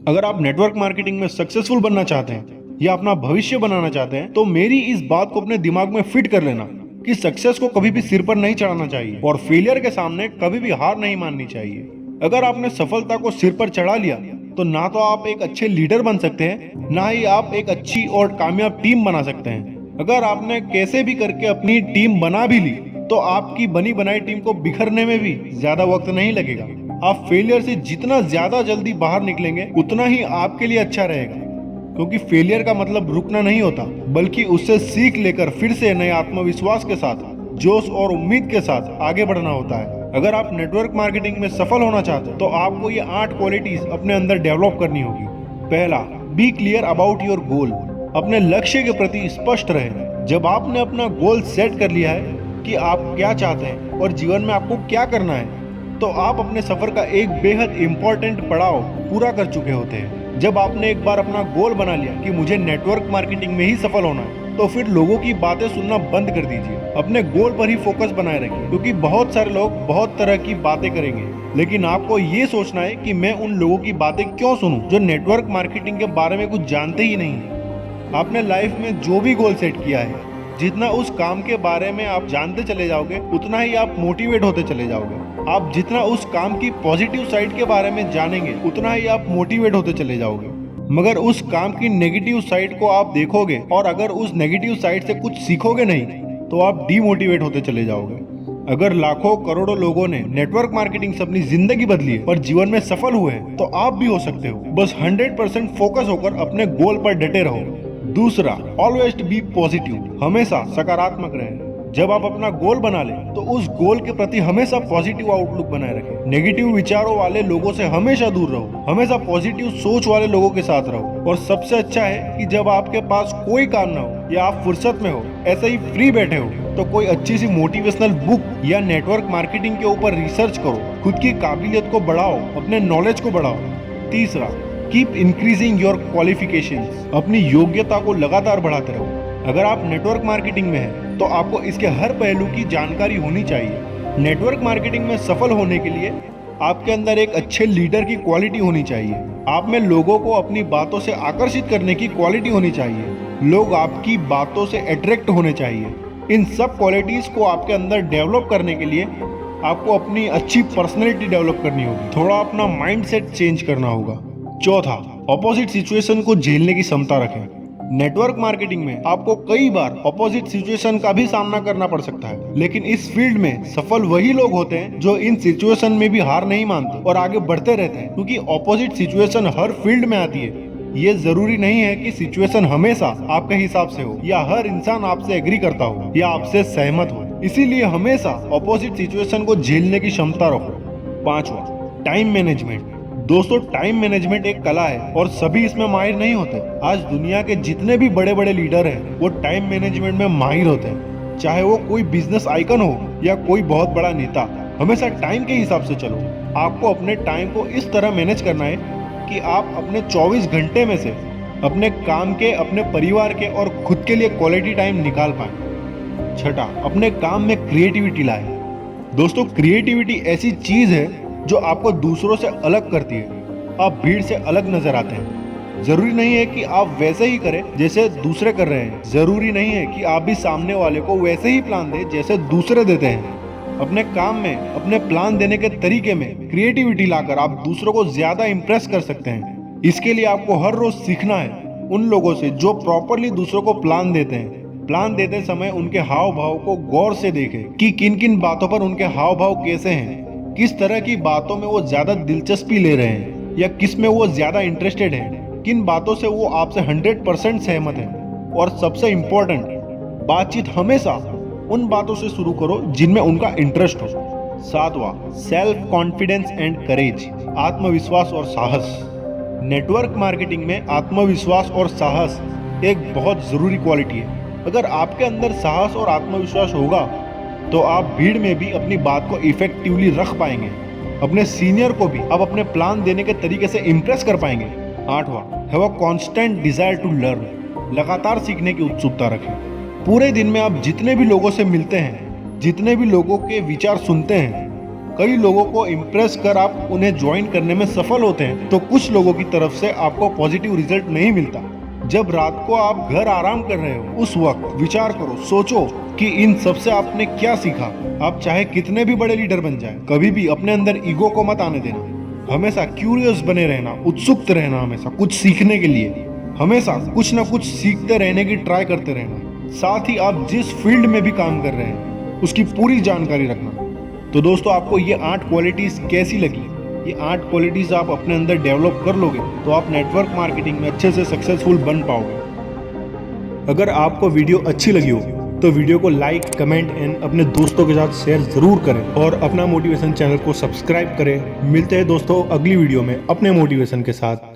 अगर आप network marketing में सक्सेसफुल बनना चाहते हैं या अपना भविष्य बनाना चाहते हैं तो मेरी इस बात को अपने दिमाग में फिट कर लेना कि सक्सेस को कभी भी सिर पर नहीं चढ़ाना चाहिए और फेलियर के सामने कभी भी हार नहीं माननी चाहिए। अगर आपने सफलता को सिर पर चढ़ा लिया तो ना तो आप एक अच्छे लीडर बन सकते हैं, ना ही आप एक अच्छी और कामयाब टीम बना सकते हैं। अगर आपने कैसे भी करके अपनी टीम बना भी ली तो आपकी बनी बनाई टीम को बिखरने में भी ज्यादा वक्त नहीं लगेगा। आप फेलियर से जितना ज्यादा जल्दी बाहर निकलेंगे उतना ही आपके लिए अच्छा रहेगा, क्योंकि फेलियर का मतलब रुकना नहीं होता, बल्कि उससे सीख लेकर फिर से नए आत्मविश्वास के साथ, जोश और उम्मीद के साथ आगे बढ़ना होता है। अगर आप नेटवर्क मार्केटिंग में सफल होना चाहते हैं तो आपको ये 8 क्वालिटीज अपने अंदर डेवलप करनी होगी। पहला, be clear about your goal. अपने लक्ष्य के प्रति स्पष्ट रहें। जब आपने अपना गोल सेट कर लिया है कि आप क्या चाहते हैं और जीवन में आपको क्या करना है, तो आप अपने सफर का एक बेहद इंपॉर्टेंट पड़ाव पूरा कर चुके होते हैं। जब आपने एक बार अपना गोल बना लिया कि मुझे नेटवर्क मार्केटिंग में ही सफल होना है, तो फिर लोगों की बातें सुनना बंद कर दीजिए। अपने गोल पर ही फोकस बनाए रखिए, क्योंकि बहुत सारे लोग बहुत तरह की बातें करेंगे, लेकिन आपको ये सोचना है कि मैं उन लोगों की बातें क्यों सुनूं जो नेटवर्क मार्केटिंग के बारे में कुछ जानते ही नहीं। आपने लाइफ में जो भी गोल सेट किया है, जितना उस काम के बारे में आप जानते चले जाओगे उतना ही आप मोटिवेट होते चले जाओगे। आप जितना उस काम की पॉजिटिव साइड के बारे में जानेंगे उतना ही आप मोटिवेट होते चले जाओगे। मगर उस काम की नेगेटिव साइड को आप देखोगे और अगर उस नेगेटिव साइड से कुछ सीखोगे नहीं तो आप डीमोटिवेट होते चले जाओगे। अगर लाखों करोड़ों लोगों ने नेटवर्क मार्केटिंग से अपनी जिंदगी बदली है और जीवन में सफल हुए हैं, तो आप भी हो सकते हो। बस 100% फोकस होकर अपने गोल पर डटे रहो। दूसरा, ऑलवेज बी पॉजिटिव। हमेशा सकारात्मक रहें। जब आप अपना गोल बना लें तो उस गोल के प्रति हमेशा पॉजिटिव आउटलुक बनाए रखें। नेगेटिव विचारों वाले लोगों से हमेशा दूर रहो। हमेशा पॉजिटिव सोच वाले लोगों के साथ रहो। और सबसे अच्छा है कि जब आपके पास कोई काम ना हो या आप फुर्सत में हो, ऐसे ही फ्री बैठे हो, तो कोई अच्छी सी मोटिवेशनल बुक या नेटवर्क मार्केटिंग के ऊपर रिसर्च करो। खुद की काबिलियत को बढ़ाओ, अपने नॉलेज को बढ़ाओ। तीसरा, कीप इंक्रीजिंग योर क्वालिफिकेशंस। अपनी योग्यता को लगातार बढ़ाते रहो। अगर आप नेटवर्क मार्केटिंग में हैं तो आपको इसके हर पहलू की जानकारी होनी चाहिए। नेटवर्क मार्केटिंग में सफल होने के लिए आपके अंदर एक अच्छे लीडर की क्वालिटी होनी चाहिए। आप में लोगों को अपनी बातों से आकर्षित करने की क्वालिटी होनी चाहिए। लोग आपकी बातों से अट्रैक्ट होने चाहिए। इन सब क्वालिटीज को आपके अंदर डेवलप करने के लिए आपको अपनी अच्छी पर्सनैलिटी डेवलप करनी होगी। थोड़ा अपना माइंडसेट चेंज करना होगा। चौथा, ऑपोजिट सिचुएशन को झेलने की क्षमता रखें। नेटवर्क मार्केटिंग में आपको कई बार ऑपोजिट सिचुएशन का भी सामना करना पड़ सकता है, लेकिन इस फील्ड में सफल वही लोग होते हैं जो इन सिचुएशन में भी हार नहीं मानते और आगे बढ़ते रहते हैं। क्योंकि ऑपोजिट सिचुएशन हर फील्ड में आती है। ये जरूरी नहीं है कि सिचुएशन हमेशा आपके हिसाब से हो या हर इंसान आपसे एग्री करता हो या आपसे सहमत हो। इसीलिए हमेशा ऑपोजिट सिचुएशन को झेलने की क्षमता रखो। पांचवा, टाइम मैनेजमेंट। दोस्तों, टाइम मैनेजमेंट एक कला है और सभी इसमें माहिर नहीं होते। आज दुनिया के जितने भी बड़े बड़े लीडर हैं वो टाइम मैनेजमेंट में माहिर होते हैं। चाहे वो कोई बिजनेस आइकन हो या कोई बहुत बड़ा नेता, हमेशा टाइम के हिसाब से चलो। आपको अपने टाइम को इस तरह मैनेज करना है कि आप अपने 24 घंटे में से अपने काम के, अपने परिवार के और खुद के लिए क्वालिटी टाइम निकाल पाए। छठा, अपने काम में क्रिएटिविटी लाए। दोस्तों, क्रिएटिविटी ऐसी चीज है जो आपको दूसरों से अलग करती है। आप भीड़ से अलग नजर आते हैं। जरूरी नहीं है कि आप वैसे ही करें जैसे दूसरे कर रहे हैं। जरूरी नहीं है कि आप भी सामने वाले को वैसे ही प्लान दें जैसे दूसरे देते हैं। अपने काम में, अपने प्लान देने के तरीके में क्रिएटिविटी लाकर आप दूसरों को ज्यादा इंप्रेस कर सकते हैं। इसके लिए आपको हर रोज सीखना है उन लोगों से जो प्रॉपरली दूसरों को प्लान देते हैं। प्लान देते समय उनके हाव भाव को गौर से देखें कि किन किन बातों पर उनके हाव भाव कैसे हैं, किस तरह की बातों में वो ज्यादा दिलचस्पी ले रहे हैं या किस में वो ज्यादा इंटरेस्टेड हैं, किन बातों से वो आपसे 100% सहमत हैं। और सबसे इम्पोर्टेंट, बातचीत हमेशा उन बातों से शुरू करो जिनमें उनका इंटरेस्ट हो। सातवां, सेल्फ कॉन्फिडेंस एंड करेज। आत्मविश्वास और साहस। नेटवर्क मार्केटिंग में आत्मविश्वास और साहस एक बहुत जरूरी क्वालिटी है। अगर आपके अंदर साहस और आत्मविश्वास होगा तो आप भीड़ में भी अपनी बात को इफेक्टिवली रख पाएंगे। अपने सीनियर को भी आप अपने प्लान देने के तरीके से इम्प्रेस कर पाएंगे। आठवां, have a constant desire to learn. लगातार सीखने की उत्सुकता रखें। पूरे दिन में आप जितने भी लोगों से मिलते हैं, जितने भी लोगों के विचार सुनते हैं, कई लोगों को इम्प्रेस कर आप उन्हें ज्वाइन करने में सफल होते हैं, तो कुछ लोगों की तरफ से आपको पॉजिटिव रिजल्ट नहीं मिलता। जब रात को आप घर आराम कर रहे हो, उस वक्त विचार करो, सोचो कि इन सब से आपने क्या सीखा। आप चाहे कितने भी बड़े लीडर बन जाएं, कभी भी अपने अंदर ईगो को मत आने देना। हमेशा क्यूरियस बने रहना, उत्सुक रहना, हमेशा कुछ सीखने के लिए, हमेशा कुछ ना कुछ सीखते रहने की ट्राई करते रहना। साथ ही आप जिस फील्ड में भी काम कर रहे हैं उसकी पूरी जानकारी रखना। तो दोस्तों, आपको ये 8 क्वालिटीज कैसी लगी? ये 8 क्वालिटीज आप अपने अंदर डेवलप कर लोगे तो आप नेटवर्क मार्केटिंग में अच्छे से सक्सेसफुल बन पाओगे। अगर आपको वीडियो अच्छी लगी हो तो वीडियो को लाइक, कमेंट एंड अपने दोस्तों के साथ शेयर जरूर करें और अपना मोटिवेशन चैनल को सब्सक्राइब करें। मिलते हैं दोस्तों अगली वीडियो में अपने मोटिवेशन के साथ।